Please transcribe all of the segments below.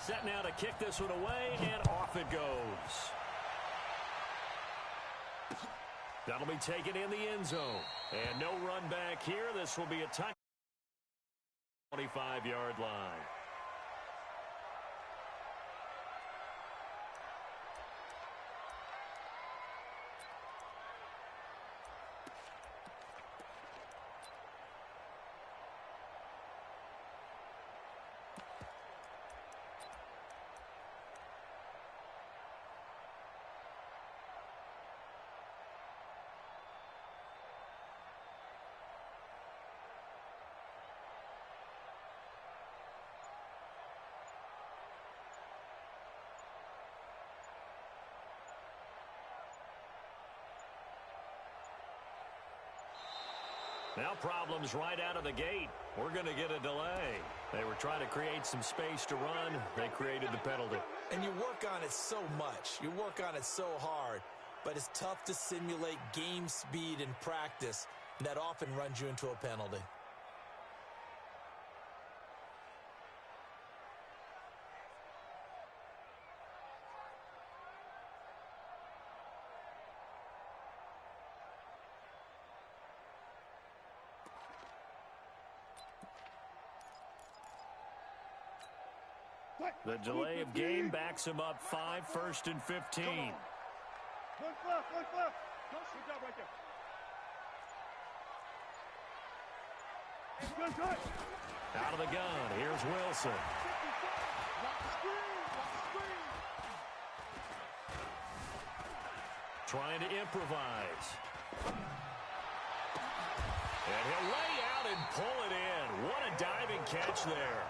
Set now to kick this one away, and off it goes. That'll be taken in the end zone. And no run back here. This will be a touchdown. 25-yard line. Now problems right out of the gate. We're going to get a delay. They were trying to create some space to run. They created the penalty. And you work on it so much. You work on it so hard. But it's tough to simulate game speed in practice. And that often runs you into a penalty. The delay of game backs him up 5, 1st and 15. One left. Good job right there. Good. Out of the gun, here's Wilson. Watch the screen. Trying to improvise. And he'll lay out and pull it in. What a diving catch there.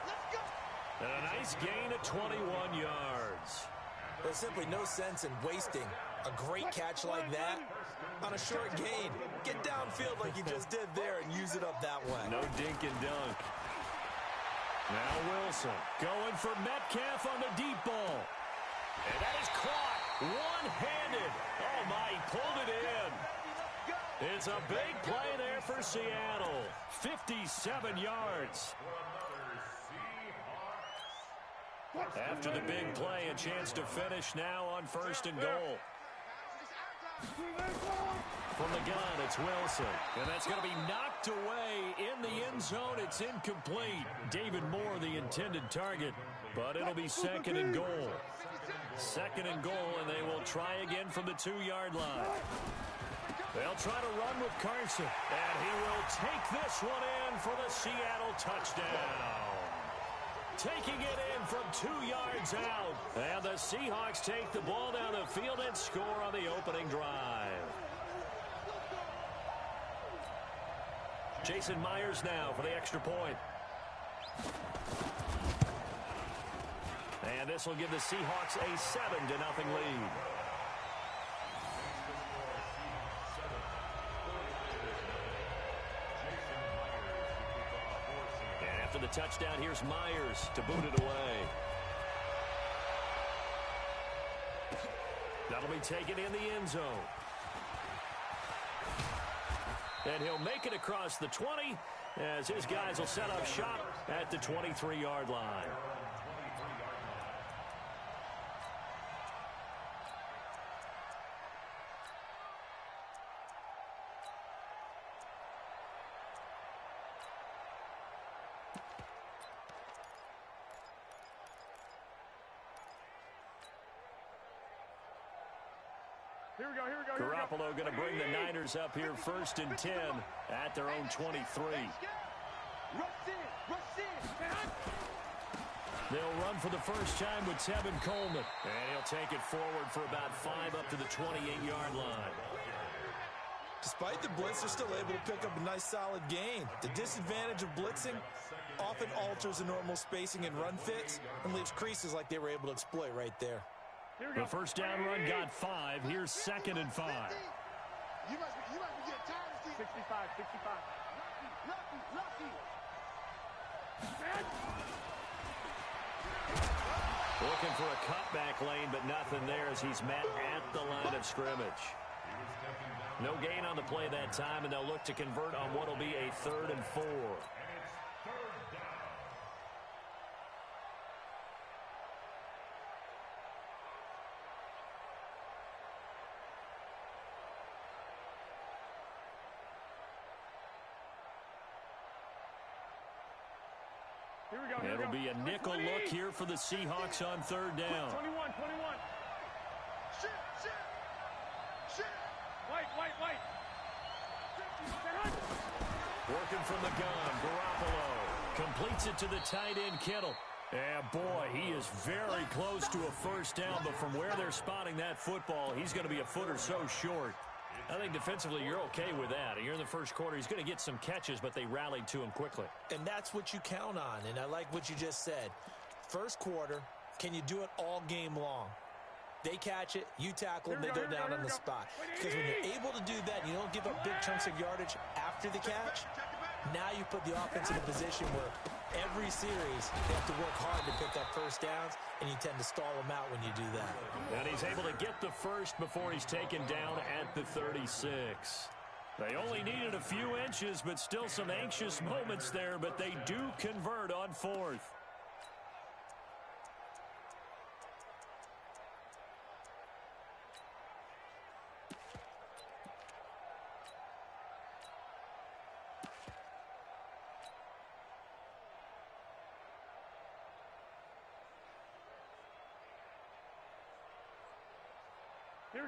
And a nice gain of 21 yards. There's simply no sense in wasting a great catch like that on a short gain. Get downfield like you just did there and use it up that way. No dink and dunk. Now Wilson going for Metcalf on the deep ball. And that is caught one-handed. Oh, my, he pulled it in. It's a big play there for Seattle. 57 yards. After the big play, a chance to finish now on 1st and goal. From the gun, it's Wilson. And that's going to be knocked away in the end zone. It's incomplete. David Moore, the intended target. But it'll be 2nd and goal. 2nd and goal, and they will try again from the 2-yard line. They'll try to run with Carson. And he will take this one in for the Seattle touchdown. Taking it in from 2 yards out. And the Seahawks take the ball down the field and score on the opening drive. Jason Myers now for the extra point. And this will give the Seahawks a 7-0 lead. For the touchdown, here's Myers to boot it away. That'll be taken in the end zone. And he'll make it across the 20 as his guys will set up shop at the 23-yard line. Here we go. Garoppolo going to bring the Niners up here 1st and 10 at their own 23. They'll run for the first time with Tevin Coleman. And he'll take it forward for about 5 up to the 28-yard line. Despite the blitz, they're still able to pick up a nice solid gain. The disadvantage of blitzing often alters the normal spacing and run fits and leaves creases like they were able to exploit right there. The first down run got 5. Here's 2nd and 5. You must be getting tired of 65. Lucky. Looking for a cutback lane, but nothing there as he's met at the line of scrimmage. No gain on the play that time, and they'll look to convert on what will be a 3rd and 4. It'll be a nickel look here for the Seahawks on third down. 21. Shit. White. Working from the gun, Garoppolo completes it to the tight end, Kittle. And boy, he is very close to a first down, but from where they're spotting that football, he's going to be a foot or so short. I think defensively you're okay with that. You're in the first quarter. He's going to get some catches, but they rallied to him quickly. And that's what you count on, and I like what you just said. First quarter, can you do it all game long? They catch it, you tackle them, they go down on the spot. Because when you're able to do that, you don't give up big chunks of yardage after the catch, now you put the offense in a position where every series they have to work hard to pick up first downs, and you tend to stall them out when you do that. And he's able to get the first before he's taken down at the 36. They only needed a few inches, but still some anxious moments there, but they do convert on fourth.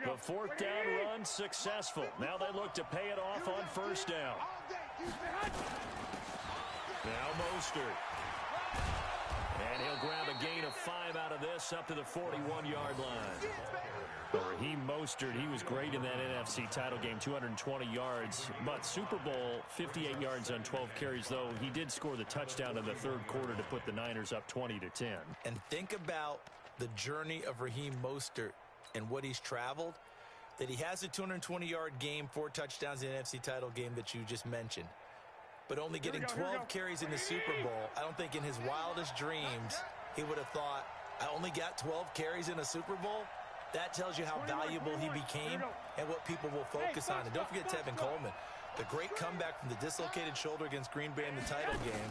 The fourth down run successful. Now they look to pay it off on first down. Now Mostert. And he'll grab a gain of 5 out of this up to the 41-yard line. Raheem Mostert, he was great in that NFC title game, 220 yards. But Super Bowl, 58 yards on 12 carries, though he did score the touchdown in the third quarter to put the Niners up 20-10. And think about the journey of Raheem Mostert and what he's traveled, that he has a 220-yard game, 4 touchdowns in the NFC title game that you just mentioned. But only getting 12 carries in the Super Bowl, I don't think in his wildest dreams he would have thought, I only got 12 carries in a Super Bowl? That tells you how valuable he became and what people will focus on. And don't forget Tevin Coleman, the great comeback from the dislocated shoulder against Green Bay in the title game.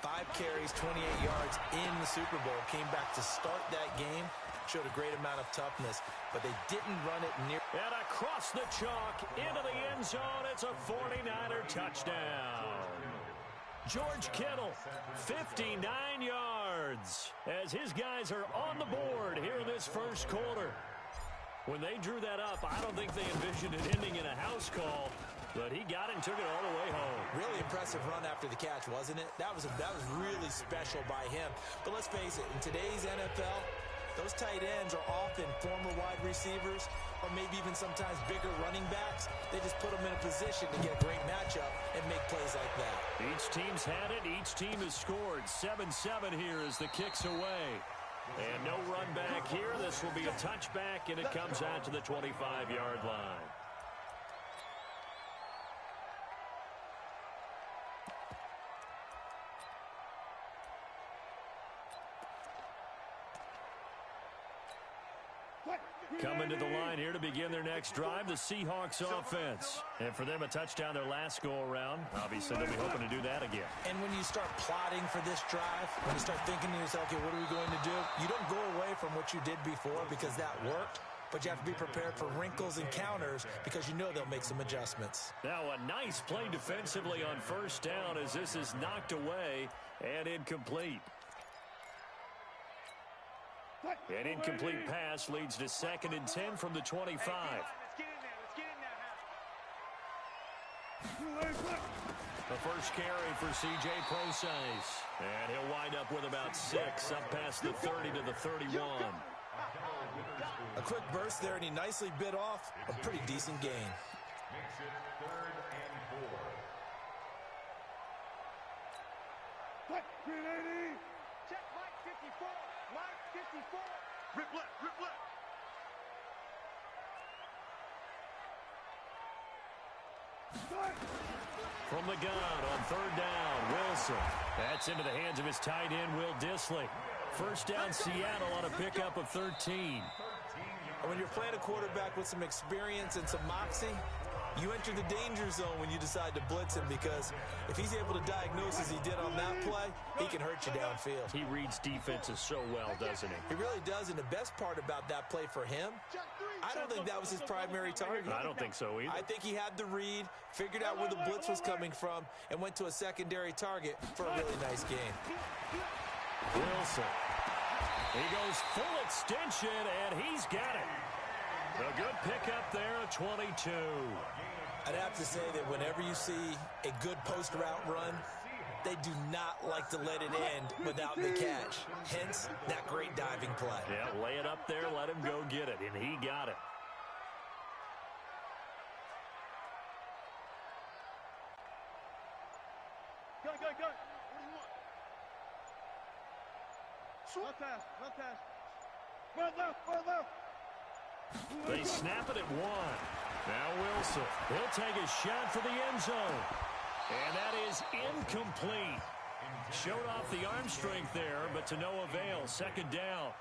5 carries, 28 yards in the Super Bowl, came back to start that game. Showed a great amount of toughness, but they didn't run it near. And across the chalk, into the end zone, it's a 49er touchdown. George Kittle, 59 yards, as his guys are on the board here in this first quarter. When they drew that up, I don't think they envisioned it ending in a house call, but he got it and took it all the way home. Really impressive run after the catch, wasn't it? That was really special by him. But let's face it, in today's NFL, those tight ends are often former wide receivers or maybe even sometimes bigger running backs. They just put them in a position to get a great matchup and make plays like that. Each team's had it. Each team has scored. 7-7 here as the kick's away. And no run back here. This will be a touchback, and it comes out to the 25-yard line. Coming to the line here to begin their next drive, the Seahawks offense. And for them, a touchdown their last go-around. Obviously, they'll be hoping to do that again. And when you start plotting for this drive, when you start thinking to yourself, okay, what are we going to do? You don't go away from what you did before because that worked, but you have to be prepared for wrinkles and counters because you know they'll make some adjustments. Now, a nice play defensively on first down as this is knocked away and incomplete. An incomplete pass leads to 2nd and 10 from the 25. The first carry for C.J. Procise. And he'll wind up with about 6, up past the 30 to the 31. A quick burst there, and he nicely bit off a pretty decent gain. Check Mike 54. Mike 54. Rip left. From the gun on third down, Wilson. That's into the hands of his tight end, Will Dissly. First down, Seattle on a pickup of 13. When you're playing a quarterback with some experience and some moxie, You enter the danger zone when you decide to blitz him, because if he's able to diagnose as he did on that play, he can hurt you downfield. He reads defenses so well, doesn't he? He really does, and the best part about that play for him, I don't think that was his primary target. I don't think so either. I think he had the read, figured out where the blitz was coming from, and went to a secondary target for a really nice game. Wilson. He goes full extension, and he's got it. A good pickup there at 22. I'd have to say that whenever you see a good post route run, they do not like to let it end without the catch. Hence, that great diving play. Yeah, lay it up there, let him go get it, and he got it. Go. What do you want? One pass. Run left. They snap it at 1. Now Wilson. He'll take a shot for the end zone. And that is incomplete. Showed off the arm strength there, but to no avail. Second down.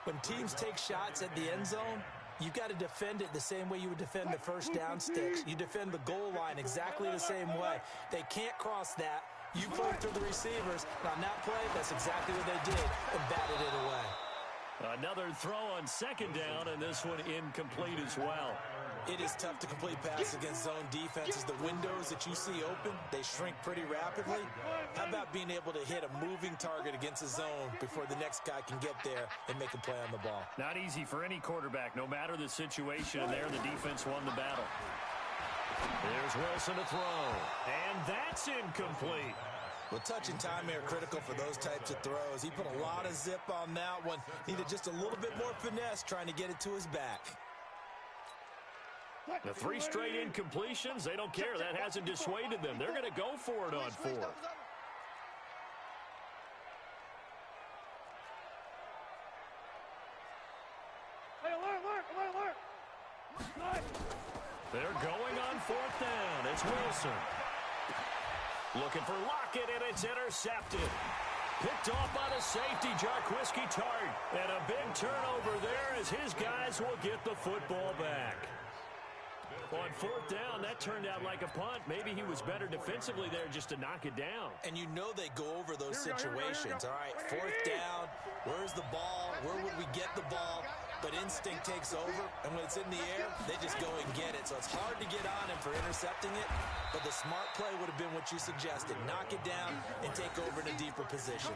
When teams take shots at the end zone, you've got to defend it the same way you would defend the first down sticks. You defend the goal line exactly the same way. They can't cross that. You play through the receivers. And on that play, that's exactly what they did, and batted it away. Another throw on second down, and this one incomplete as well. It is tough to complete passes against zone defenses. The windows that you see open, they shrink pretty rapidly. How about being able to hit a moving target against a zone before the next guy can get there and make a play on the ball? Not easy for any quarterback, no matter the situation. And there, the defense won the battle. There's Wilson to throw, and that's incomplete. Well, touch and time are critical for those types of throws. He put a lot of zip on that one. Needed just a little bit more finesse trying to get it to his back. The 3 straight incompletions, they don't care. That hasn't dissuaded them. They're going to go for it on 4th. Hey, alert. They're going on 4th down. It's Wilson. Looking for Lockett, and it's intercepted. Picked off by the safety, Jarquiski Tart. And a big turnover there as his guys will get the football back. On 4th down, that turned out like a punt. Maybe he was better defensively there just to knock it down. And you know they go over those situations. All right, 4th down, where's the ball? Where would we get the ball? But instinct takes over, and when it's in the air, they just go and get it. So it's hard to get on him for intercepting it, but the smart play would have been what you suggested. Knock it down and take over in a deeper position.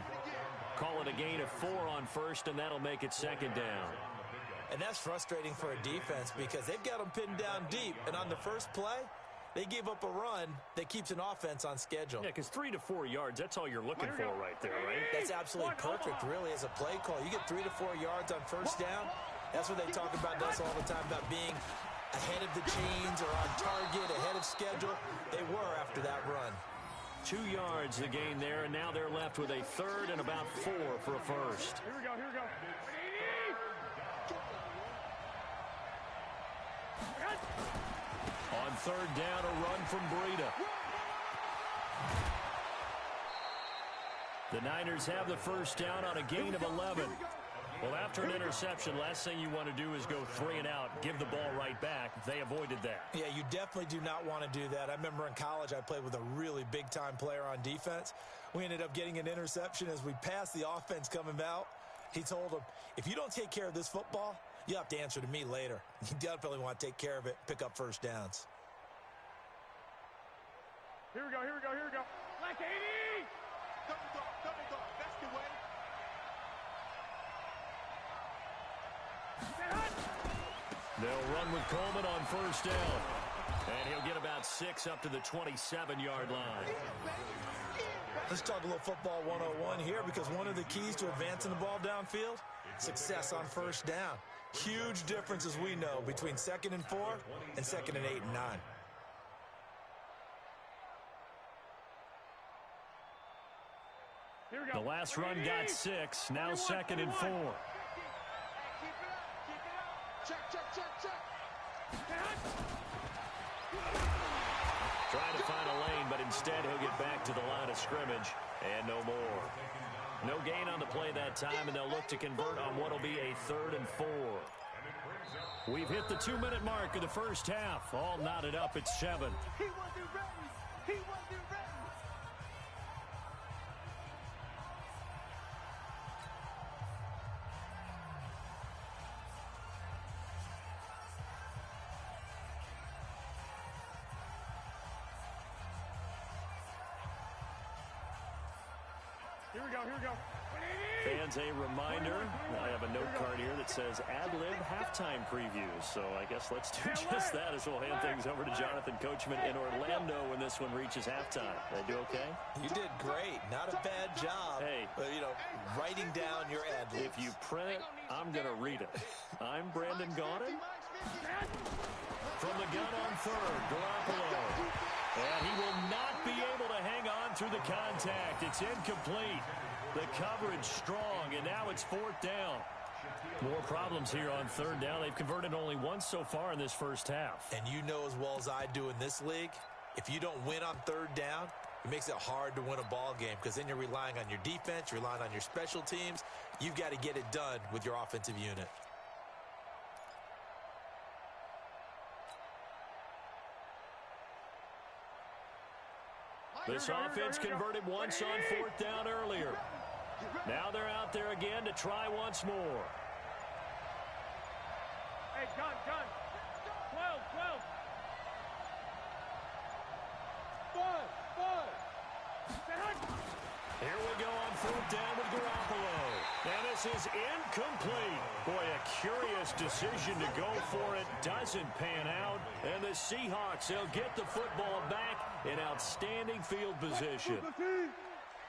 Call it a gain of 4 on 1st, and that'll make it 2nd down. And that's frustrating for a defense because they've got them pinned down deep. And on the first play, they give up a run that keeps an offense on schedule. Yeah, because 3 to 4 yards, that's all you're looking for right there, right? That's absolutely perfect, really, as a play call. You get 3 to 4 yards on 1st down. That's what they talk about us all the time, about being ahead of the chains or on target, ahead of schedule. They were after that run. 2 yards the gain there, and now they're left with a 3rd and about 4 for a 1st. Here we go. On 3rd down, a run from Breida. The Niners have the 1st down on a gain of 11. Well, after an interception, last thing you want to do is go 3 and out, give the ball right back. They avoided that. Yeah, you definitely do not want to do that. I remember in college I played with a really big-time player on defense. We ended up getting an interception as we passed the offense coming out. He told him, if you don't take care of this football, you'll have to answer to me later. You definitely want to take care of it, pick up 1st downs. Here we go. Like 80! Double dog. That's the way. They'll run with Coleman on 1st down. And he'll get about 6 up to the 27-yard line. Let's talk a little football 101 here, because one of the keys to advancing the ball downfield, success on 1st down. Huge difference, as we know, between 2nd and 4 and 2nd and 8 and 9. The last run got 6, now 2nd and 4. Check. Trying to find a lane, but instead he'll get back to the line of scrimmage, and no more. No gain on the play that time, and they'll look to convert on what will be a 3rd and 4. We've hit the 2-minute mark of the first half. All knotted up at 7. He wasn't ready. He wasn't ready. Here we go, here we go. Fans, a reminder, I have a note card here that says ad-lib halftime previews. So I guess let's do just that as we'll hand things over to Jonathan Coachman in Orlando when this one reaches halftime. They do okay? You did great. Not a bad job. Hey. But, writing down your ad-libs. If you print it, I'm going to read it. I'm Brandon Gaudin. From the gun on third, Garoppolo. And he will not be able to hang on through the contact. It's incomplete. The coverage strong, and now it's 4th down. More problems here on 3rd down. They've converted only once so far in this first half. And you know as well as I do in this league, if you don't win on 3rd down, it makes it hard to win a ball game because then you're relying on your defense, you're relying on your special teams. You've got to get it done with your offensive unit. This offense converted once on 4th down earlier. Now they're out there again to try once more. Hey, gun. 12. 5. Here we go on 4th down with Garoppolo. And this is incomplete. Boy, a curious decision to go for it. Doesn't pan out. And the Seahawks, they'll get the football back in outstanding field position.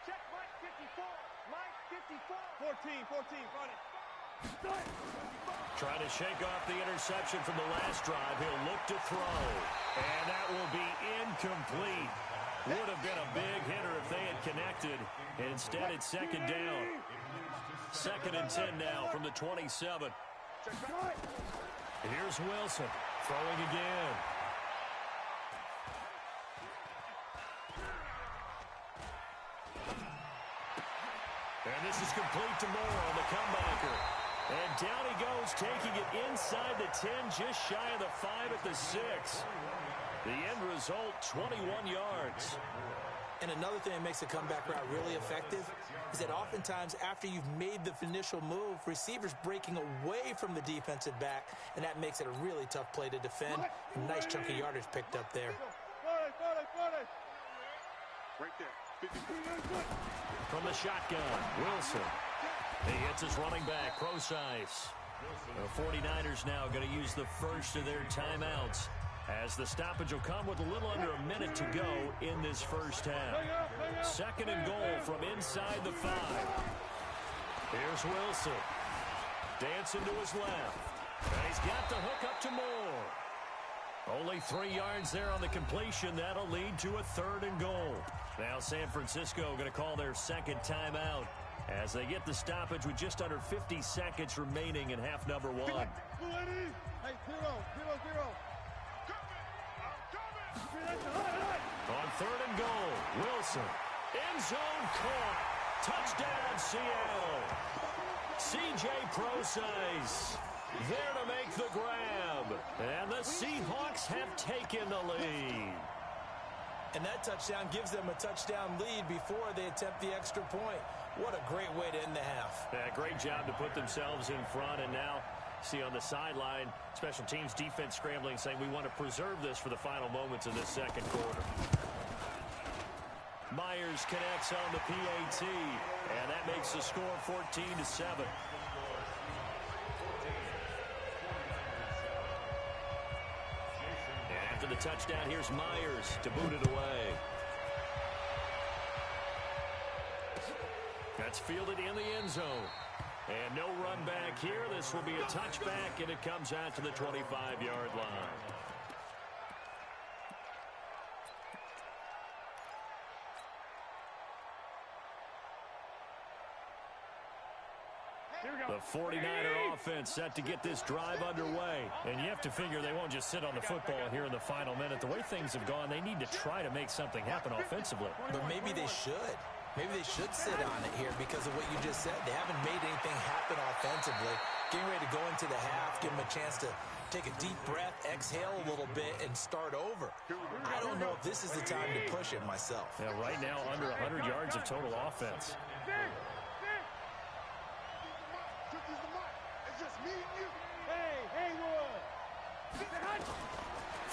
Check Mike 54. Mike 54. 14, run it. Trying to shake off the interception from the last drive. He'll look to throw. And that will be incomplete. Would have been a big hitter if they had connected. Instead, it's 2nd down. 2nd and 10 now from the 27. Here's Wilson throwing again. And this is complete to Moore on the comebacker. And down he goes, taking it inside the 10, just shy of the 5 at the 6. The end result, 21 yards. And another thing that makes a comeback route really effective is that oftentimes after you've made the initial move, receivers breaking away from the defensive back, and that makes it a really tough play to defend. A nice chunk of yardage picked up there. Right there. From the shotgun, Wilson. He hits his running back, Procise. The 49ers now going to use the first of their timeouts, as the stoppage will come with a little under a minute to go in this first half. 2nd and goal from inside the 5. Here's Wilson. Dancing to his left. And he's got the hook up to Moore. Only 3 yards there on the completion. That'll lead to a 3rd and goal. Now San Francisco going to call their 2nd timeout as they get the stoppage with just under 50 seconds remaining in half number 1. Hey, 0. On 3rd and goal, Wilson. End zone caught. Touchdown, Seattle. C.J. Procise there to make the grab. And the Seahawks have taken the lead. And that touchdown gives them a touchdown lead before they attempt the extra point. What a great way to end the half. Yeah, great job to put themselves in front, and now see on the sideline, special teams defense scrambling, saying we want to preserve this for the final moments of this 2nd quarter. Myers connects on the PAT, and that makes the score 14-7. And after the touchdown, here's Myers to boot it away. That's fielded in the end zone. And no run back here. This will be a touchback, and it comes out to the 25-yard line. The 49er offense set to get this drive underway. And you have to figure they won't just sit on the football here in the final minute. The way things have gone, they need to try to make something happen offensively. But maybe they should. Maybe they should sit on it here because of what you just said. They haven't made anything happen offensively. Getting ready to go into the half, give them a chance to take a deep breath, exhale a little bit, and start over. I don't know if this is the time to push it myself. Yeah, right now, under 100 yards of total offense.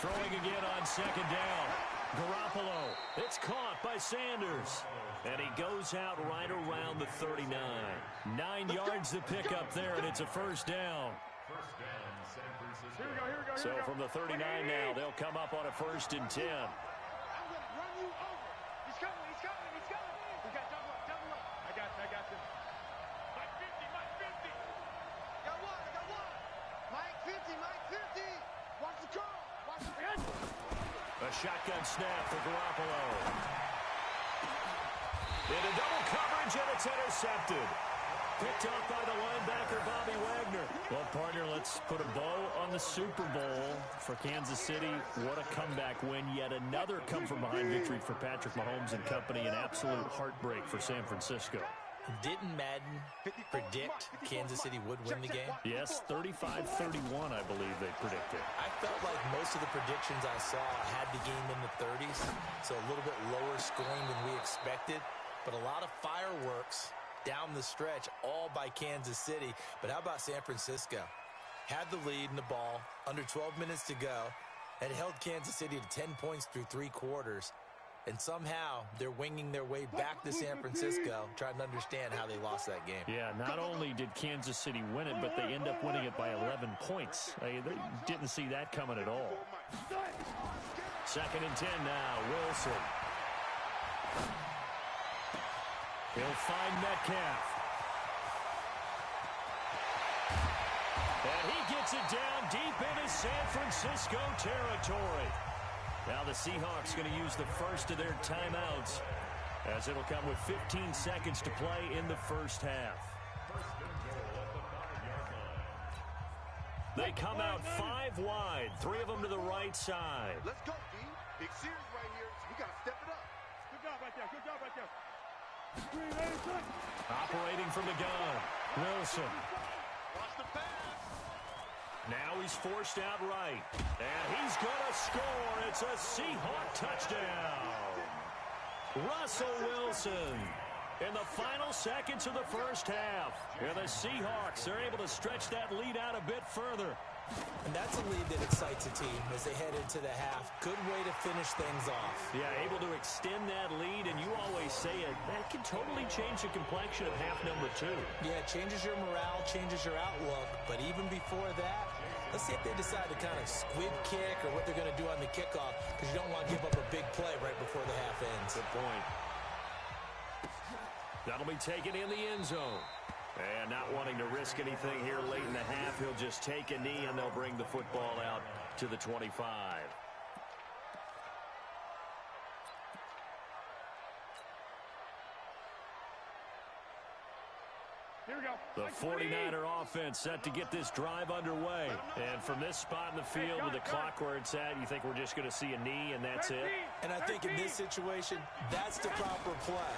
Throwing again on second down. Garoppolo. It's caught by Sanders. And he goes out right around the 39. 9 yards to pick up there, and it's a first down. So from the 39 now, they'll come up on a 1st and 10. I'm going to run you over. He's coming. We got double up. I got you. Mike 50. I got one. Mike 50. Watch the curl. A shotgun snap for Garoppolo. Into double coverage, and it's intercepted. Picked up by the linebacker, Bobby Wagner. Well, partner, let's put a bow on the Super Bowl for Kansas City. What a comeback win. Yet another come-from-behind victory for Patrick Mahomes and company. An absolute heartbreak for San Francisco. Didn't Madden predict Kansas City would win the game? Yes, 35-31, I believe they predicted. I felt like most of the predictions I saw had the game in the 30s, so a little bit lower scoring than we expected. But a lot of fireworks down the stretch, all by Kansas City. But how about San Francisco? Had the lead in the ball, under 12 minutes to go, and held Kansas City to 10 points through 3 quarters. And somehow they're winging their way back to San Francisco, trying to understand how they lost that game. Yeah, not only did Kansas City win it, but they end up winning it by 11 points. They didn't see that coming at all. 2nd and 10 now, Wilson. He'll find Metcalf. And he gets it down deep into San Francisco territory. Now the Seahawks going to use the first of their timeouts, as it'll come with 15 seconds to play in the first half. They come out 5 wide, 3 of them to the right side. Let's go, D. Big series right here, so we got to step it up. Good job right there. Operating from the gun, Wilson. Watch the pass. Now he's forced out right. And he's going to score. It's a Seahawk touchdown. Russell Wilson in the final seconds of the first half. And the Seahawks are able to stretch that lead out a bit further. And that's a lead that excites a team as they head into the half. Good way to finish things off. Yeah, able to extend that lead, and you always say it, that can totally change the complexion of half number 2. Yeah, it changes your morale, changes your outlook. But even before that, let's see if they decide to kind of squib kick or what they're going to do on the kickoff, because you don't want to give up a big play right before the half ends. Good point. That'll be taken in the end zone. And not wanting to risk anything here late in the half, he'll just take a knee, and they'll bring the football out to the 25. Here we go. The 49er offense set to get this drive underway. And from this spot in the field with the clock where it's at, you think we're just going to see a knee and that's it? And I think in this situation, that's the proper play.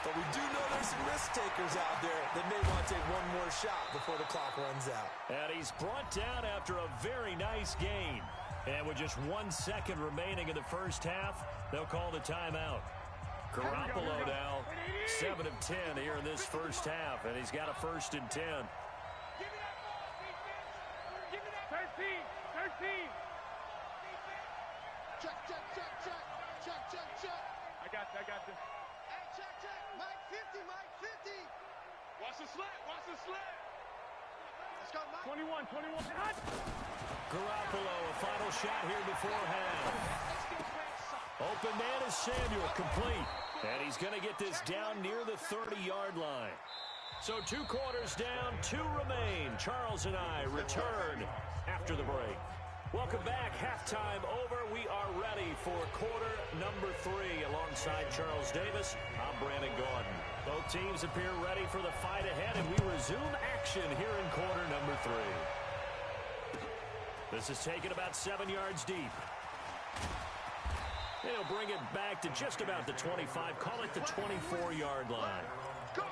But we do know there's some risk takers out there that may want to take one more shot before the clock runs out. And he's brought down after a very nice gain. And with just 1 second remaining in the first half, they'll call the timeout. Garoppolo now, 7 of 10 here in this first half, and he's got a 1st and 10. Give me that ball, defense. Give me that. 13. Check. I got you. Hey, check. Mike 50. Watch the slant. Let's go, Mike. 21. Garoppolo, a final shot here before half. Open man is Samuel, complete. And he's going to get this down near the 30-yard line. So 2 quarters down, 2 remain. Charles and I return after the break. Welcome back. Halftime over. We are ready for quarter number 3. Alongside Charles Davis, I'm Brandon Gordon. Both teams appear ready for the fight ahead, and we resume action here in quarter number 3. This is taken about 7 yards deep. They'll bring it back to just about the 25. Call it the 24-yard line. Go!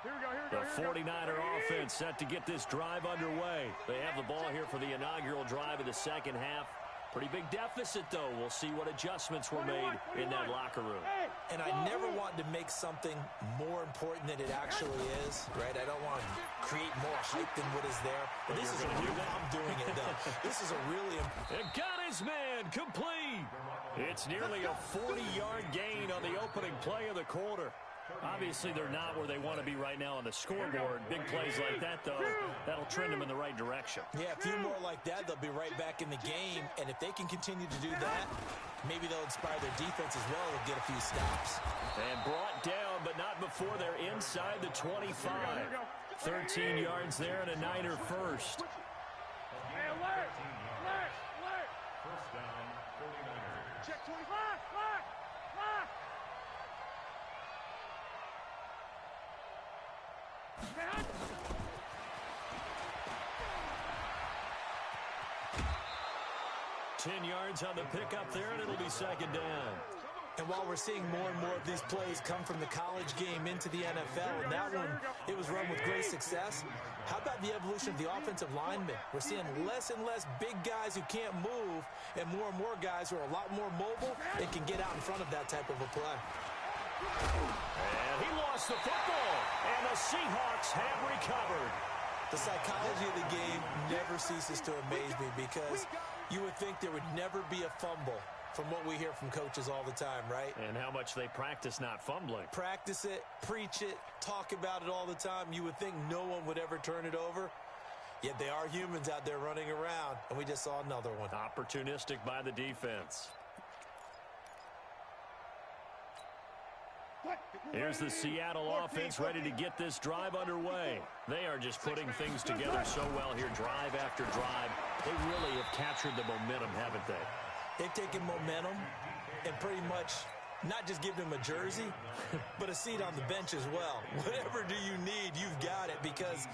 Here we go, here we go, The 49er offense set to get this drive underway. They have the ball here for the inaugural drive of the second half. Pretty big deficit, though. We'll see what adjustments were made in that locker room. And I never want to make something more important than it actually is, right? I don't want to create more hype than what is there. But this is a real, I'm doing it, though. This is a really... It got his man complete. It's nearly a 40-yard gain on the opening play of the quarter. Obviously, they're not where they want to be right now on the scoreboard. Big plays like that, though, that'll trend them in the right direction. Yeah, a few more like that, they'll be right back in the game. And if they can continue to do that, maybe they'll inspire their defense as well and get a few stops. And brought down, but not before they're inside the 25. 13 yards there and a Niner first. Hey, alert! Alert! Alert! First down, 49ers. Check 25! Lock! Lock! 10 yards on the pickup there, and it'll be second down. And while we're seeing more and more of these plays come from the college game into the NFL, and that one, it was run with great success, how about the evolution of the offensive linemen? We're seeing less and less big guys who can't move and more guys who are a lot more mobile and can get out in front of that type of a play. And he lost the football, and the Seahawks have recovered. The psychology of the game never ceases to amaze me because you would think there would never be a fumble from what we hear from coaches all the time, right? And how much they practice not fumbling. Practice it, preach it, talk about it all the time. You would think no one would ever turn it over. Yet they are humans out there running around, and we just saw another one. Opportunistic by the defense. Here's the Seattle offense ready to get this drive underway. They are just putting things together so well here, drive after drive. They really have captured the momentum, haven't they? They've taken momentum and pretty much not just given them a jersey, but a seat on the bench as well. Whatever do you need, you've got it, because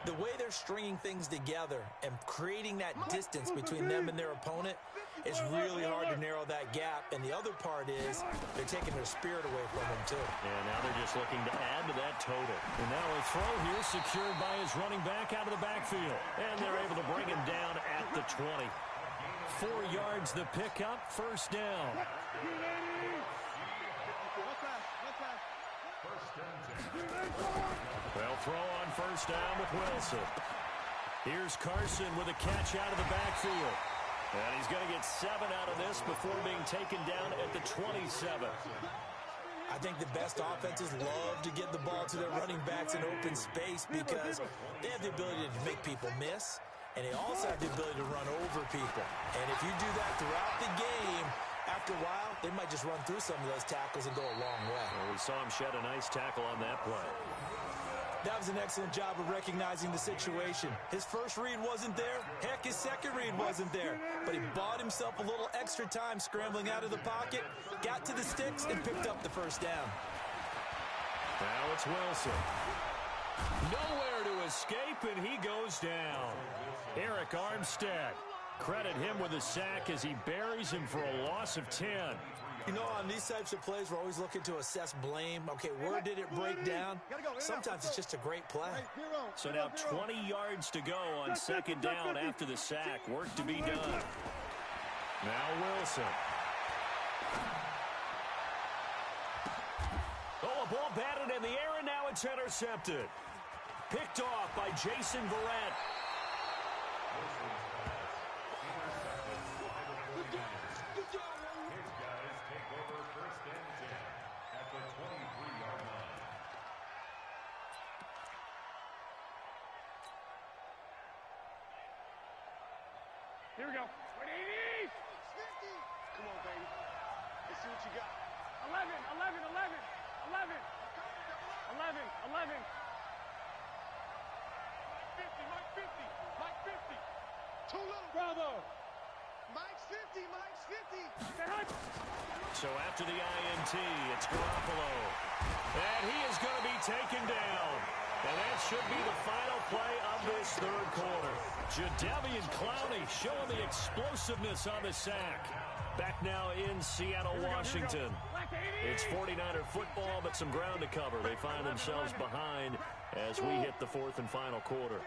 the way they're stringing things together and creating that distance between them and their opponent, it's really hard to narrow that gap. And the other part is they're taking their spirit away from them, too. And now they're just looking to add to that total. And now a throw here secured by his running back out of the backfield. And they're able to bring him down at the 20. 4 yards the pickup, first down. Well, throw on first down with Wilson. Here's Carson with a catch out of the backfield. And he's going to get 7 out of this before being taken down at the 27. I think the best offenses love to get the ball to their running backs in open space because they have the ability to make people miss, and they also have the ability to run over people. And if you do that throughout the game, after a while, they might just run through some of those tackles and go a long way. Well, we saw him shed a nice tackle on that play. That was an excellent job of recognizing the situation. His first read wasn't there. Heck, his second read wasn't there. But he bought himself a little extra time scrambling out of the pocket, got to the sticks, and picked up the first down. Now it's Wilson. Nowhere to escape, and he goes down. Eric Armstead. Credit him with a sack as he buries him for a loss of 10. You know, on these types of plays, we're always looking to assess blame. Okay, where did it break down? Sometimes it's just a great play. So now 20 yards to go on second down after the sack. Work to be done. Now Wilson. Oh, a ball batted in the air, and now it's intercepted. Picked off by Jason Verrett. Here we go. 180! Come on, baby. Let's see what you got. 11, 11, 11, 11, 11, 11. Mike 50, Mike 50, Mike 50. Too little. Bravo. Mike's 50, Mike's 50. So after the INT, it's Garoppolo. And he is going to be taken down. And that should be the final play of this third quarter. Jadeveon Clowney showing the explosiveness on the sack. Back now in Seattle, Washington. It's 49er football, but some ground to cover. They find themselves behind as we hit the fourth and final quarter.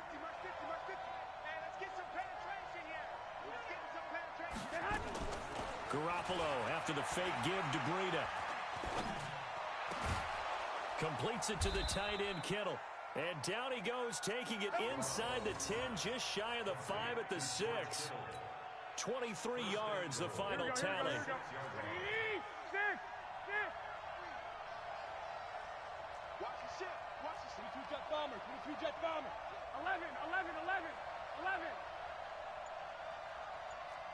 Garoppolo after the fake give to Breida. Completes it to the tight end, Kittle. And down he goes, taking it inside the 10, just shy of the 5 at the 6. 23 yards, the final tally. Watch the ship. Watch the 22 jet bomber. 22 jet bomber. 11.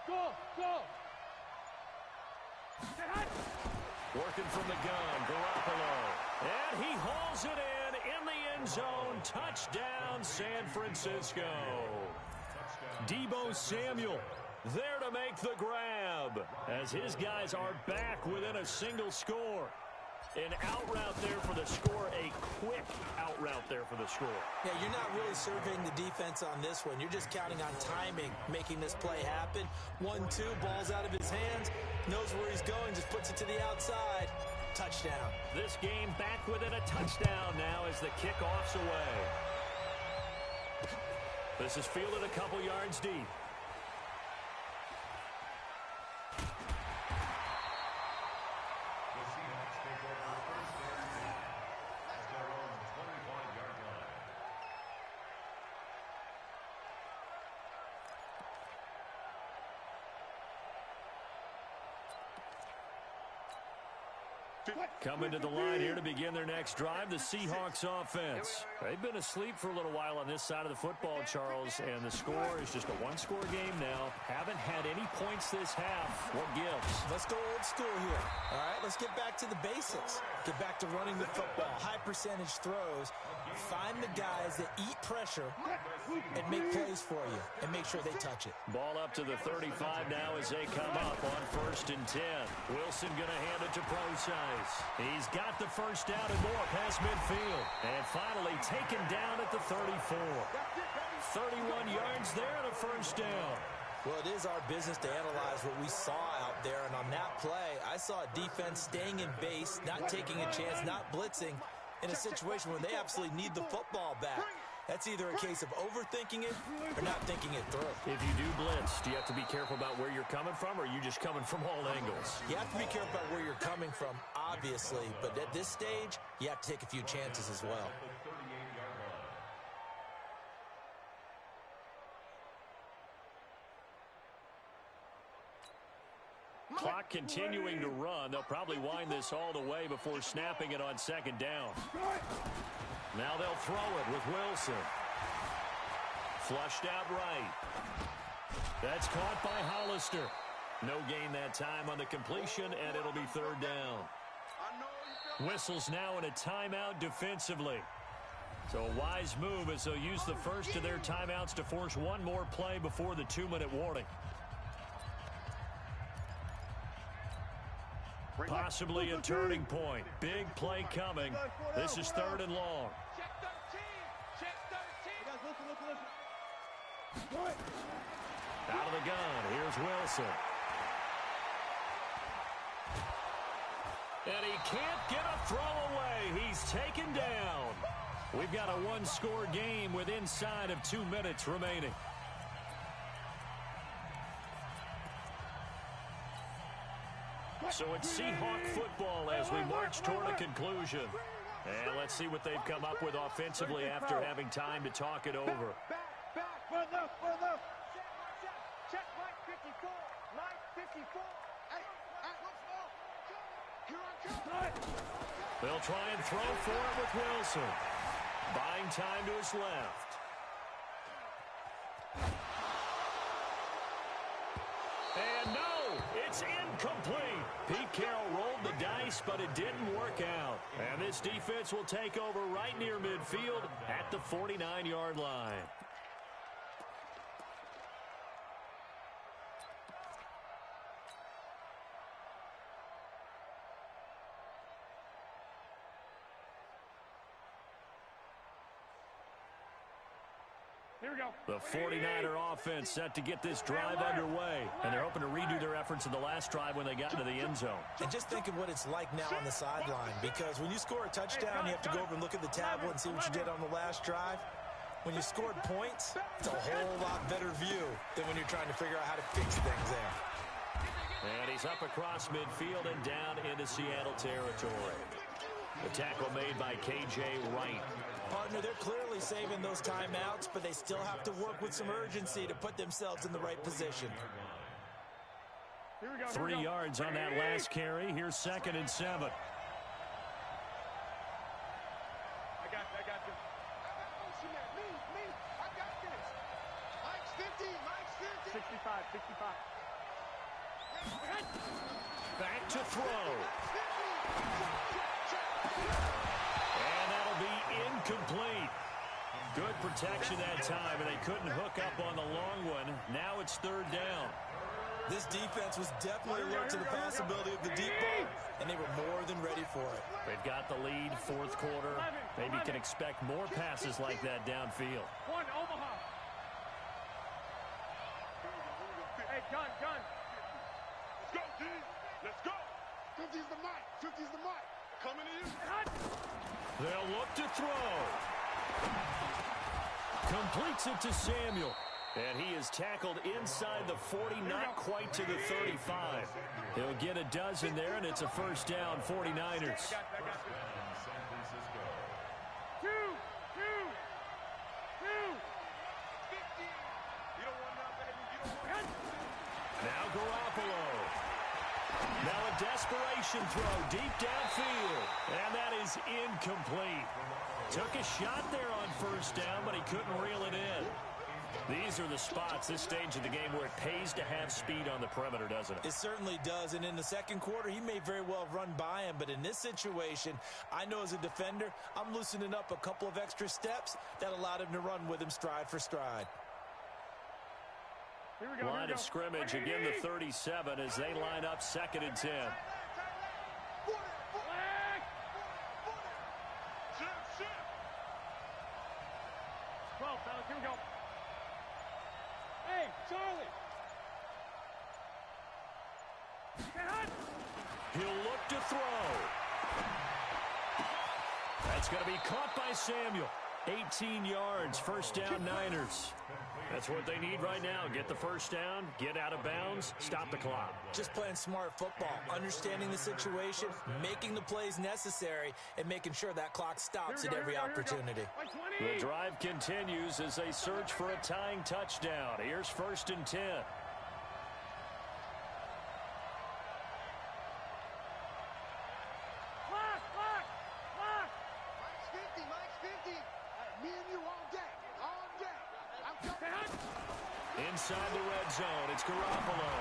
Go. Working from the gun, Garoppolo. And he hauls it in the end zone. Touchdown, San Francisco. Deebo Samuel there to make the grab as his guys are back within a single score. An out route there for the score, a quick out route there for the score. Yeah, you're not really surveying the defense on this one. You're just counting on timing, making this play happen. 1-2, ball's out of his hands, knows where he's going, just puts it to the outside. Touchdown. This game back within a touchdown now as the kickoff's away. This is fielded a couple yards deep. Coming to the line here to begin their next drive, the Seahawks offense. They've been asleep for a little while on this side of the football, Charles, and the score is just a one-score game now. Haven't had any points this half. What gives? Let's go old school here. All right, let's get back to the basics. Get back to running the football, high percentage throws. Find the guys that eat pressure and make plays for you and make sure they touch it. Ball up to the 35 now as they come up on 1st and 10. Wilson going to hand it to Procise. He's got the first down and more past midfield. And finally taken down at the 34. 31 yards there and a first down. Well, it is our business to analyze what we saw out there. And on that play, I saw a defense staying in base, not taking a chance, not blitzing in a situation where they absolutely need the football back. That's either a case of overthinking it or not thinking it through. If you do blitz, do you have to be careful about where you're coming from, or are you just coming from all angles? You have to be careful about where you're coming from, obviously. But at this stage, you have to take a few chances as well. Clock continuing to run. They'll probably wind this all the way before snapping it on 2nd down. Now they'll throw it with Wilson. Flushed out right. That's caught by Hollister. No gain that time on the completion, and it'll be 3rd down. Whistles now in a timeout defensively. So a wise move as they'll use the first of their timeouts to force one more play before the 2-minute warning. Possibly a turning point. Big play coming. This is 3rd and long. Out of the gun. Here's Wilson. And he can't get a throw away. He's taken down. We've got a one-score game with inside of 2 minutes remaining. So it's Seahawk football as we march toward a conclusion. And let's see what they've come up with offensively after having time to talk it over. Back, further. Check line 54. Line 54. Hey, here I come. They'll try and throw for it with Wilson. Buying time to his left. And no, it's incomplete. Pete Carroll rolled the dice, but it didn't work out. And this defense will take over right near midfield at the 49-yard line. Here we go. The 49er offense set to get this drive underway. And they're hoping to redo their efforts in the last drive when they got into the end zone. And just think of what it's like now on the sideline, because when you score a touchdown, you have to go over and look at the tablet and see what you did on the last drive. When you scored points, it's a whole lot better view than when you're trying to figure out how to fix things there. And he's up across midfield and down into Seattle territory. The tackle made by K.J. Wright. Partner, they're clearly saving those timeouts, but they still have to work with some urgency to put themselves in the right position. 3 yards on that last carry. Here's 2nd and 7. I got this. Me. I got this. Mike's 50. 65. Back to throw. And that'll be incomplete. Good protection that time, and they couldn't hook up on the long one. Now it's 3rd down. This defense was definitely alert to the possibility of the deep ball, and they were more than ready for it. They've got the lead, 4th quarter. Maybe can expect more passes like that downfield. One, Omaha. Hey, gun. Let's go, D. Let's go. 50's the mic. Coming in. They'll look to throw. Completes it to Samuel. And he is tackled inside the 40, not quite to the 35. He'll get a dozen there, and it's a 1st down, 49ers. Two. Now Garoppolo. Now a desperation throw deep downfield. And that is incomplete. Took a shot there on 1st down, but he couldn't reel it in. These are the spots, this stage of the game, where it pays to have speed on the perimeter, doesn't it? It certainly does, and in the 2nd quarter, he may very well run by him, but in this situation, I know as a defender, I'm loosening up a couple of extra steps that allowed him to run with him stride for stride. Line of scrimmage, again the 37 as they line up 2nd and 10. 12, fellas, here we go. Hey, Charlie. He'll look to throw. That's going to be caught by Samuel. 18 yards, 1st down Niners. That's what they need right now. Get the 1st down, get out of bounds, stop the clock. Just playing smart football, understanding the situation, making the plays necessary, and making sure that clock stops at every opportunity. The drive continues as they search for a tying touchdown. Here's 1st and 10. Inside the red zone, it's Garoppolo.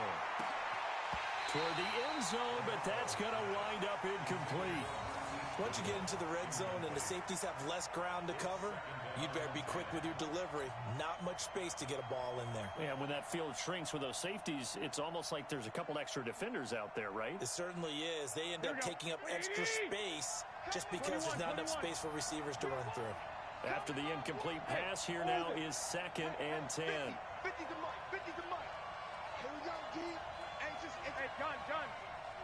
Toward the end zone, but that's going to wind up incomplete. Once you get into the red zone and the safeties have less ground to cover, you'd better be quick with your delivery. Not much space to get a ball in there. Yeah, when that field shrinks with those safeties, it's almost like there's a couple extra defenders out there, right? It certainly is. They end up taking up extra space just because there's not enough space for receivers to run through. After the incomplete pass, here now is 2nd and 10. 50's the mic. Here we go, D. Hey, gun.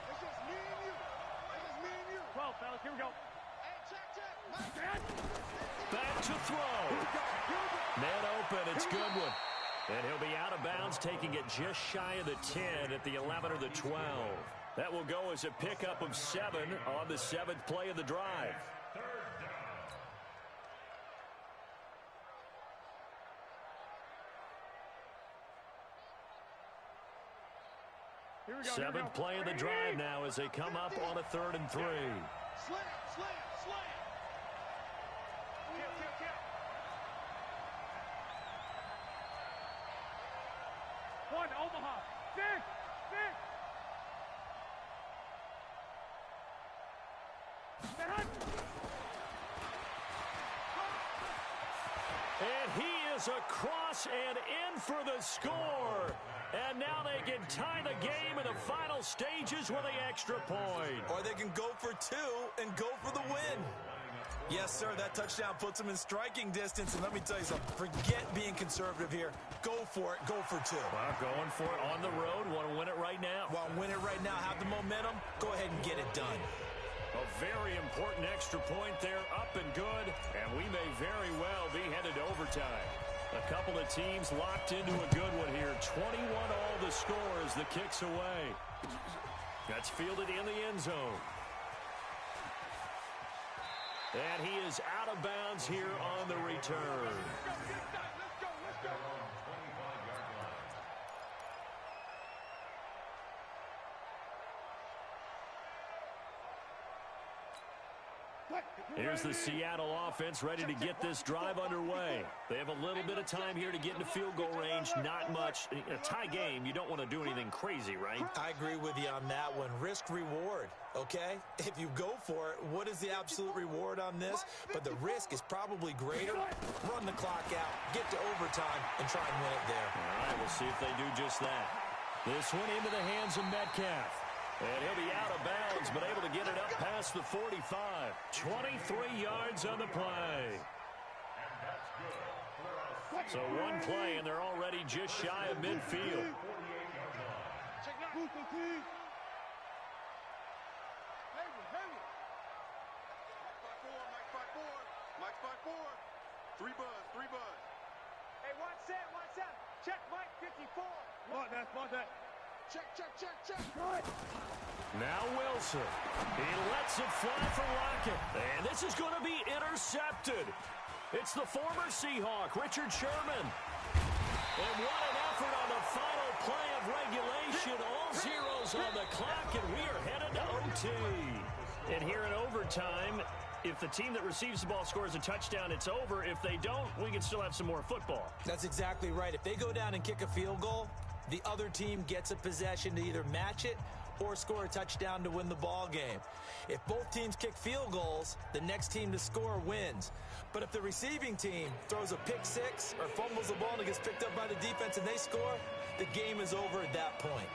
It's just me and you. 12, fellas, here we go. Hey, check. Back to throw. Man open, it's Goodwin. And he'll be out of bounds, taking it just shy of the 10 at the 11 or the 12. That will go as a pickup of 7 on the 7th play of the drive. Seventh play of the drive now as they come up on a 3rd and 3. Slam. One, Omaha. Six. And he is across and in for the score. And now they can tie the game in the final stages with the extra point. Or they can go for 2 and go for the win. Yes, sir. That touchdown puts them in striking distance. And let me tell you something. Forget being conservative here. Go for it. Go for two. Well, going for it on the road. Want to win it right now. Want to win it right now. Have the momentum. Go ahead and get it done. A very important extra point there. Up and good. And we may very well be headed to overtime. A couple of teams locked into a good one here. 21 all the score as the kick's away. That's fielded in the end zone. And he is out of bounds here on the return. Let's go. Here's the Seattle offense ready to get this drive underway. They have a little bit of time here to get into field goal range. Not much. In a tie game, you don't want to do anything crazy, right? I agree with you on that one. Risk-reward, okay? If you go for it, what is the absolute reward on this? But the risk is probably greater. Run the clock out, get to overtime, and try and win it there. All right, we'll see if they do just that. This one into the hands of Metcalf. And he'll be out of bounds, but able to get it up past the 45. 23 yards on the play. So one play, and they're already just shy of midfield. Mike 5-4. 3 buzz. Hey, watch that. Check Mike 54. Mark that. Check. Now Wilson. He lets it fly for Lockett. And this is going to be intercepted. It's the former Seahawk, Richard Sherman. And what an effort on the final play of regulation. All zeros on the clock, and we are headed to OT. And here in overtime, if the team that receives the ball scores a touchdown, it's over. If they don't, we can still have some more football. That's exactly right. If they go down and kick a field goal, the other team gets a possession to either match it or score a touchdown to win the ball game. If both teams kick field goals, the next team to score wins. But if the receiving team throws a pick six or fumbles the ball and it gets picked up by the defense and they score, the game is over at that point.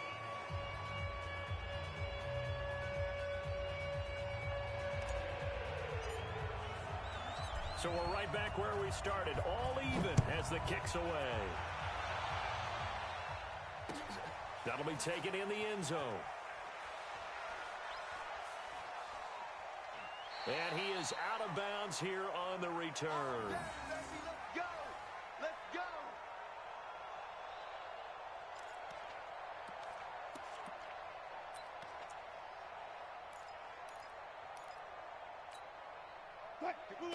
So we're right back where we started, all even as the kick's away. That'll be taken in the end zone. And he is out of bounds here on the return. Let's go.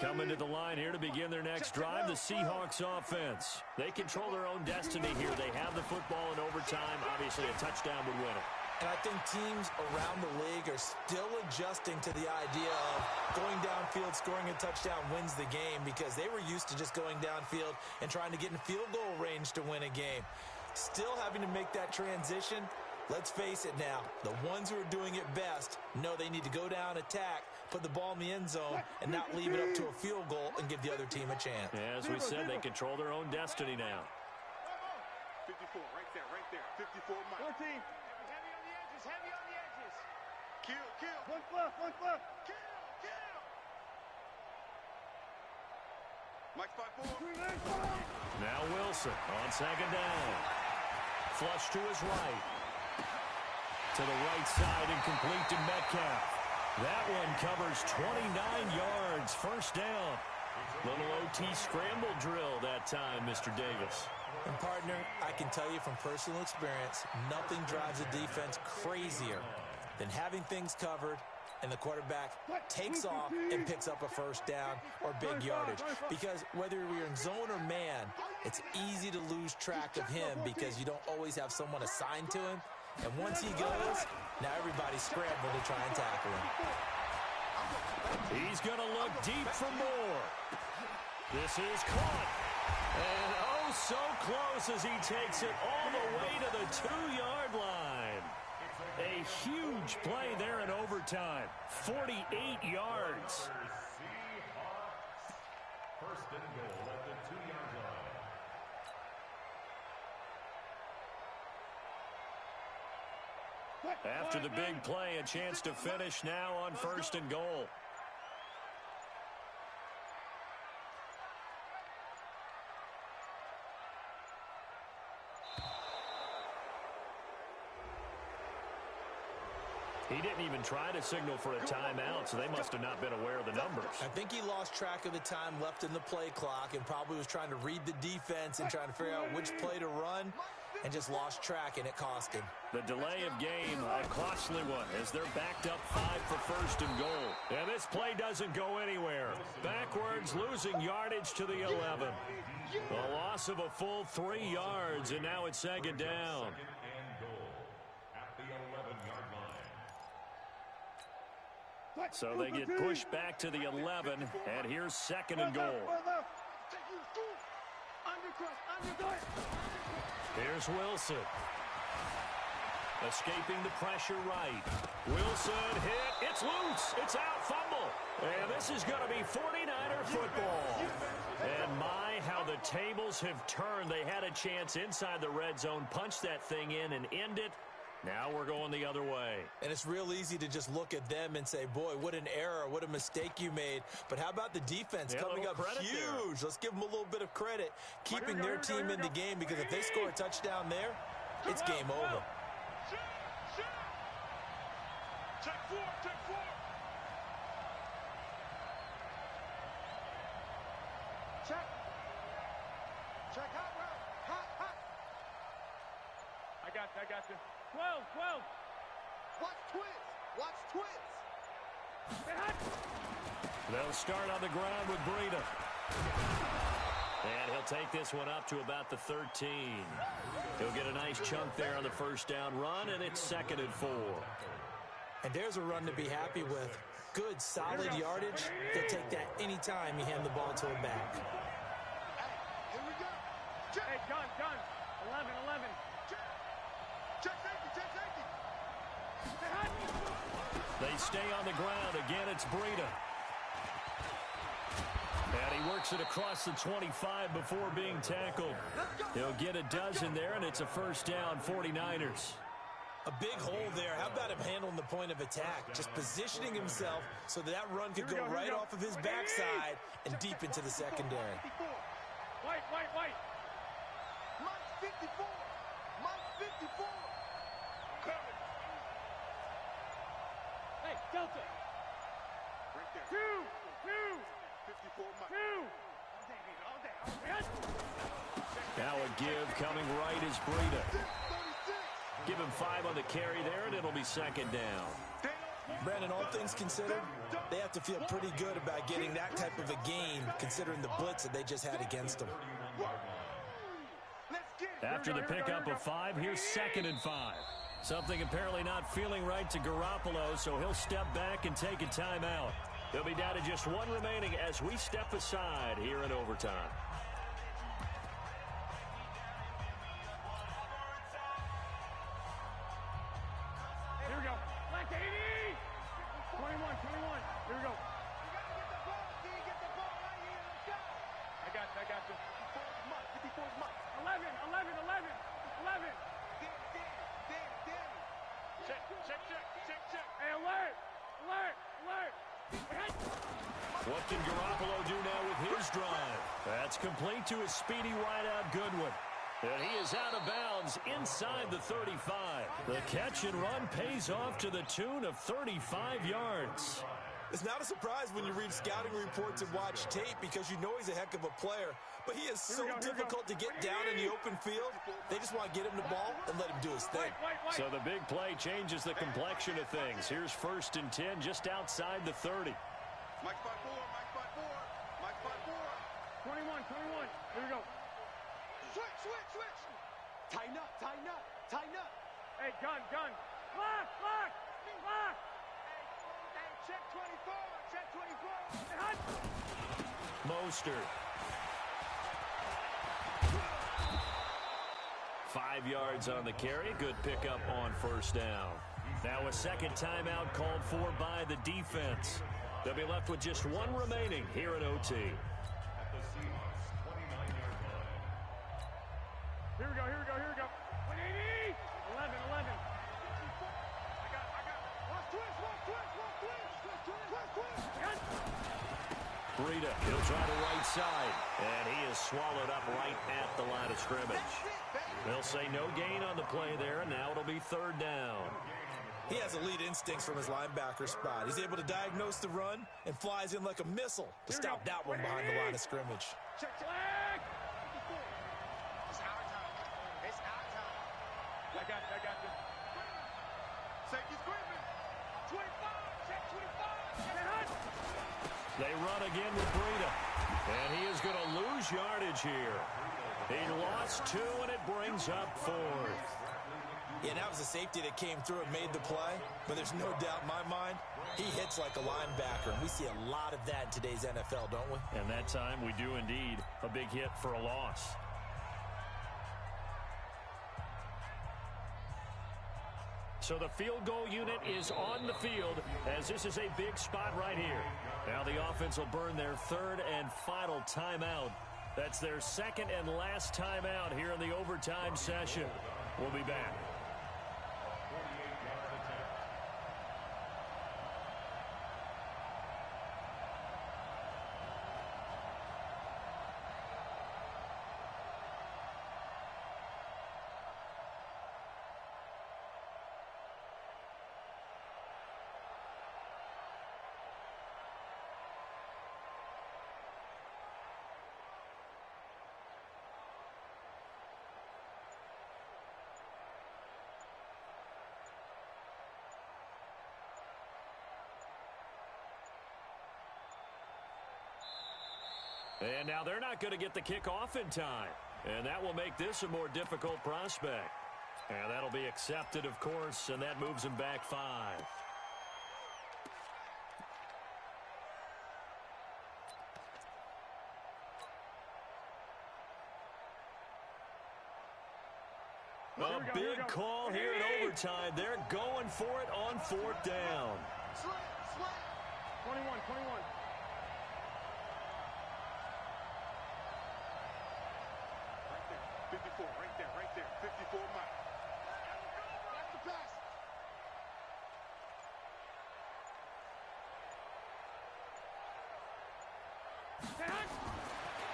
Coming to the line here to begin their next drive, the Seahawks offense. They control their own destiny here. They have the football in overtime. Obviously, a touchdown would win it. And I think teams around the league are still adjusting to the idea of going downfield, scoring a touchdown wins the game, because they were used to just going downfield and trying to get in field goal range to win a game. Still having to make that transition. Let's face it now, the ones who are doing it best know they need to go down, attack, put the ball in the end zone, and not leave it up to a field goal and give the other team a chance. As we said, they control their own destiny now. 54, right there. 54, Mike. 14. Heavy on the edges. Kill. One foot. Kill. Mike 5-4. Now Wilson on second down. Flush to his right. To the right side and complete to Metcalf. That one covers 29 yards. First down. Little OT scramble drill that time, Mr. Davis. And partner, I can tell you from personal experience, nothing drives a defense crazier than having things covered and the quarterback takes off and picks up a first down or big yardage. Because whether you're in zone or man, it's easy to lose track of him because you don't always have someone assigned to him. And once he goes, now everybody's scrambling to try and tackle him. He's going to look deep for more. This is caught. And oh, so close as he takes it all the way to the 2-yard line. A huge play there in overtime. 48 yards. First and goal at the 2-yard line. After the big play, a chance to finish now on first and goal. He didn't even try to signal for a timeout, so they must have not been aware of the numbers. I think he lost track of the time left in the play clock and probably was trying to read the defense and trying to figure out which play to run and just lost track, and it cost him. The delay of game, a costly one, as they're backed up 5 for first and goal. And this play doesn't go anywhere. Backwards, losing yardage to the 11. A loss of a full 3 yards, and now it's second down. So they get pushed back to the 11, and here's second and goal. Here's Wilson. Escaping the pressure right. Wilson hit. It's loose. It's out. Fumble. And this is going to be 49er football. And my, how the tables have turned. They had a chance inside the red zone, punch that thing in and end it. Now we're going the other way. And it's real easy to just look at them and say, boy, what an error, what a mistake you made. But how about the defense coming up huge? There. Let's give them a little bit of credit, keeping their team in the game, because if they score a touchdown there, it's game over. Check four. Check hot route. Hot. I got you. 12. Watch twins. They'll start on the ground with Breida. And he'll take this one up to about the 13. He'll get a nice chunk there on the first down run, and it's second and 4. And there's a run to be happy with. Good, solid yardage. They'll take that anytime you hand the ball to him back. Here we go. Hey, gun. 11. Check safety. They stay on the ground. Again, it's Breida. And he works it across the 25 before being tackled. He'll get a dozen there, and it's a first down, 49ers. A big hole there. How about him handling the point of attack? Just positioning himself so that run could go right off of his backside and deep into the secondary. White. Mike 54. Coming. Hey, Delta. Right there. Two. 54 Mike. All day. Now a give coming right is Breida. Give him 5 on the carry there, and it'll be second down. Brandon, all things considered, they have to feel pretty good about getting that type of a gain, considering the blitz that they just had against them. After the pickup of 5, here's second and 5. Something apparently not feeling right to Garoppolo, so he'll step back and take a timeout. He'll be down to just 1 remaining as we step aside here in overtime. Here we go. Like 80! 21. Here we go. You got to get the ball. D, get the ball right here. Let's go. I got you. 54 Mike. 11. Check. Hey, alert. What can Garoppolo do now with his drive? That's complete to his speedy wideout Goodwin. And he is out of bounds inside the 35. The catch and run pays off to the tune of 35 yards. It's not a surprise when you read scouting reports and watch tape, because you know he's a heck of a player. But he is so difficult to get down in the open field. They just want to get him the ball and let him do his thing. So the big play changes the complexion of things. Here's first and 10 just outside the 30. Mike 5-4. 21. Here we go. Switch. Tighten up. Hey, gun. Lock. Hey, check 24. Mostert. 5 yards on the carry. Good pickup on first down. Now a second timeout called for by the defense. They'll be left with just 1 remaining here in OT. Here we go. 180. 11. I got. Watch twist. Breida, he'll try the right side, and he is swallowed up right at the line of scrimmage. They'll say no gain on the play there, and now it'll be third down. He has elite instincts from his linebacker spot. He's able to diagnose the run and flies in like a missile to stop that one behind the line of scrimmage. Check. It's our time. It's our time. I got you. Safety screaming. 25. Check 25. They run again with Breida. And he is going to lose yardage here. He lost 2, and it brings up 4th. Yeah, that was a safety that came through and made the play. But there's no doubt in my mind, he hits like a linebacker. And we see a lot of that in today's NFL, don't we? And that time we do indeed. A big hit for a loss. So the field goal unit is on the field as this is a big spot right here. Now the offense will burn their 3rd and final timeout. That's their 2nd and last timeout here in the overtime session. We'll be back. And now they're not going to get the kickoff in time. And that will make this a more difficult prospect. And that'll be accepted, of course, and that moves them back 5. A big call here in overtime. They're going for it on 4th down. 21. Right there. 54 Mike. That's the pass.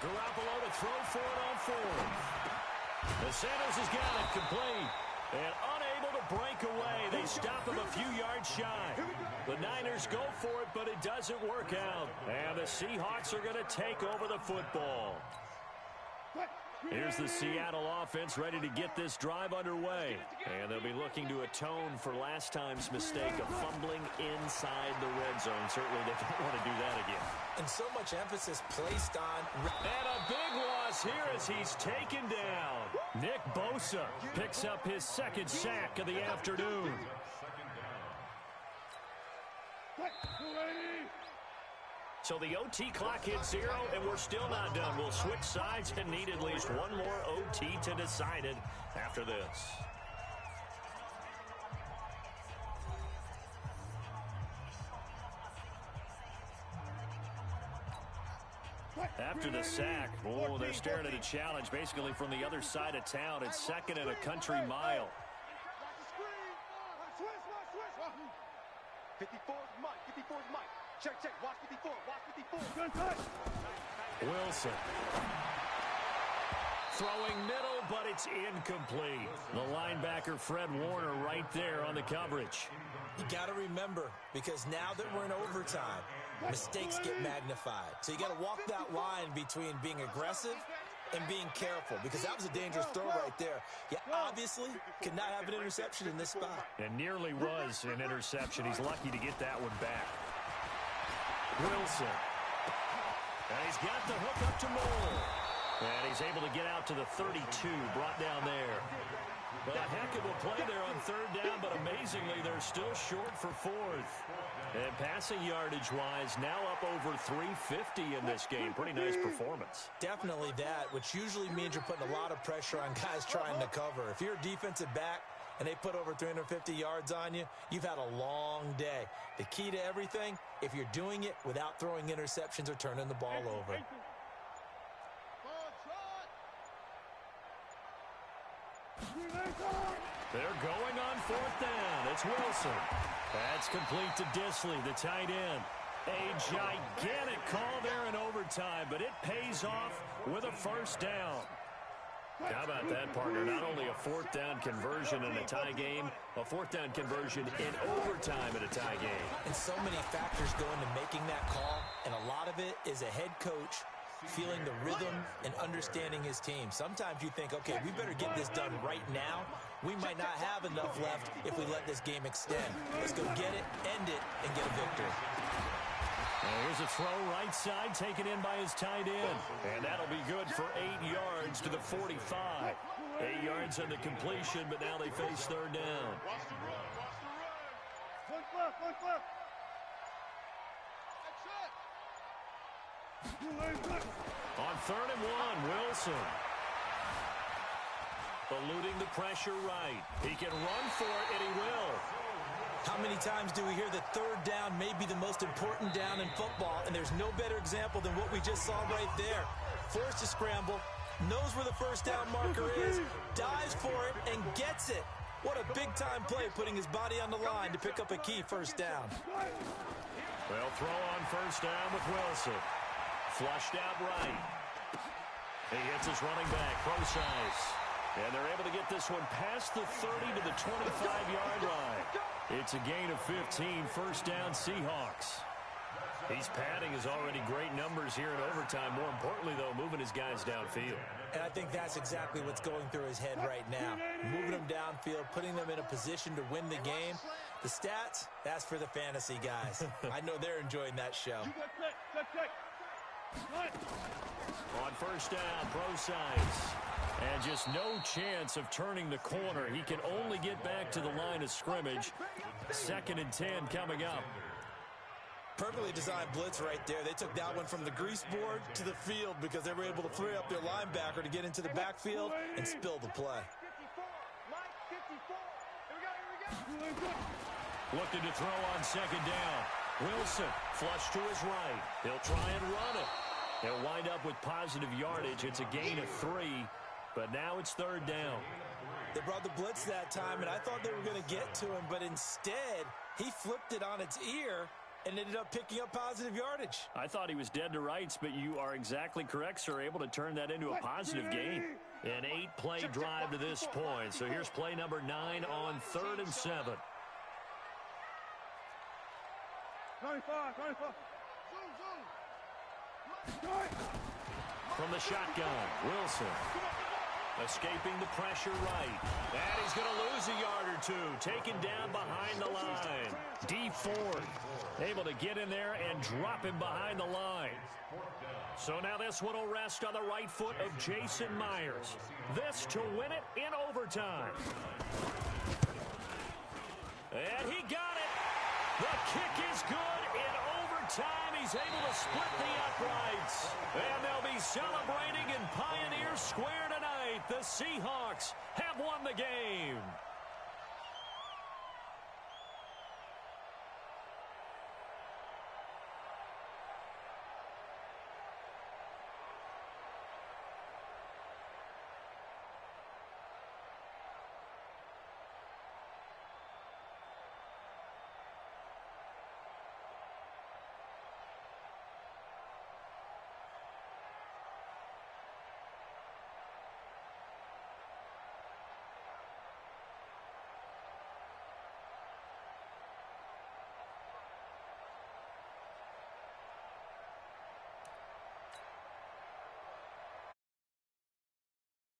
Garoppolo to throw for it on 4th. The Santos has got it complete. And unable to break away. They stop him a few yards shy. The Niners go for it, but it doesn't work out. And the Seahawks are going to take over the football. Here's the Seattle offense ready to get this drive underway. And they'll be looking to atone for last time's mistake of fumbling inside the red zone. Certainly they don't want to do that again. And so much emphasis placed on... And a big loss here as he's taken down. Nick Bosa picks up his 2nd sack of the afternoon. So the OT clock hits 0, and we're still not done. We'll switch sides and need at least one more OT to decide it after this. After the sack, they're staring at a challenge basically from the other side of town. It's 2nd and a country mile. 54's Mike. Check. Watch 54. Wilson. Throwing middle, but it's incomplete. The linebacker, Fred Warner, right there on the coverage. You got to remember, because now that we're in overtime, mistakes get magnified. So you got to walk that line between being aggressive and being careful, because that was a dangerous throw right there. You obviously could not have an interception in this spot. And nearly was an interception. He's lucky to get that one back. Wilson. And he's got the hook up to Moore. And he's able to get out to the 32, brought down there. Well, a heck of a play there on 3rd down, but amazingly, they're still short for 4th. And passing yardage-wise, now up over 350 in this game. Pretty nice performance. Definitely that, which usually means you're putting a lot of pressure on guys trying to cover. If you're a defensive back and they put over 350 yards on you, you've had a long day. The key to everything, if you're doing it without throwing interceptions or turning the ball over. They're going on 4th down. It's Wilson. That's complete to Disley, the tight end. A gigantic call there in overtime, but it pays off with a 1st down. How about that, partner? Not only a fourth down conversion in a tie game, a fourth down conversion in overtime in a tie game. And so many factors go into making that call, and a lot of it is a head coach feeling the rhythm and understanding his team. Sometimes you think, okay, we better get this done right now. We might not have enough left if we let this game extend. Let's go get it, end it, and get a victory. Here's a throw right side taken in by his tight end. And that'll be good for 8 yards to the 45. 8 yards on the completion, but now they face third down. Watch the run. Watch the run. One flip. On 3rd and 1, Wilson. Eluding the pressure right. He can run for it, and he will. How many times do we hear that third down may be the most important down in football, and there's no better example than what we just saw right there. Forced to scramble, knows where the first down marker is, dives for it, and gets it. What a big-time play, putting his body on the line to pick up a key first down. Well, throw on first down with Wilson. Flushed out right. He hits his running back, Procise. And they're able to get this one past the 30 to the 25-yard line. It's a gain of 15, first down Seahawks. He's padding his already great numbers here in overtime. More importantly, though, moving his guys downfield. And I think that's exactly what's going through his head right now. Moving them downfield, putting them in a position to win the game. The stats, that's for the fantasy guys. I know they're enjoying that show. On first down, Procise. And just no chance of turning the corner. He can only get back to the line of scrimmage. 2nd and 10 coming up. Perfectly designed blitz right there. They took that one from the grease board to the field because they were able to free up their linebacker to get into the backfield and spill the play. 54. Here we go. Looking to throw on 2nd down. Wilson flush to his right. He'll try and run it. He'll wind up with positive yardage. It's a gain of 3, but now it's 3rd down. They brought the blitz that time, and I thought they were going to get to him, but instead he flipped it on its ear and ended up picking up positive yardage. I thought he was dead to rights, but you are exactly correct, sir. Able to turn that into a positive gain. An 8-play drive to this point. So here's play number 9 on 3rd and 7. 25. From the shotgun, Wilson. Escaping the pressure right. And he's going to lose a yard or two. Taken down behind the line. D Ford able to get in there and drop him behind the line. So now this one will rest on the right foot of Jason Myers. This to win it in overtime. And he got it. The kick is good in overtime. He's able to split the uprights. And they'll be celebrating in Pioneer Square tonight. The Seahawks have won the game.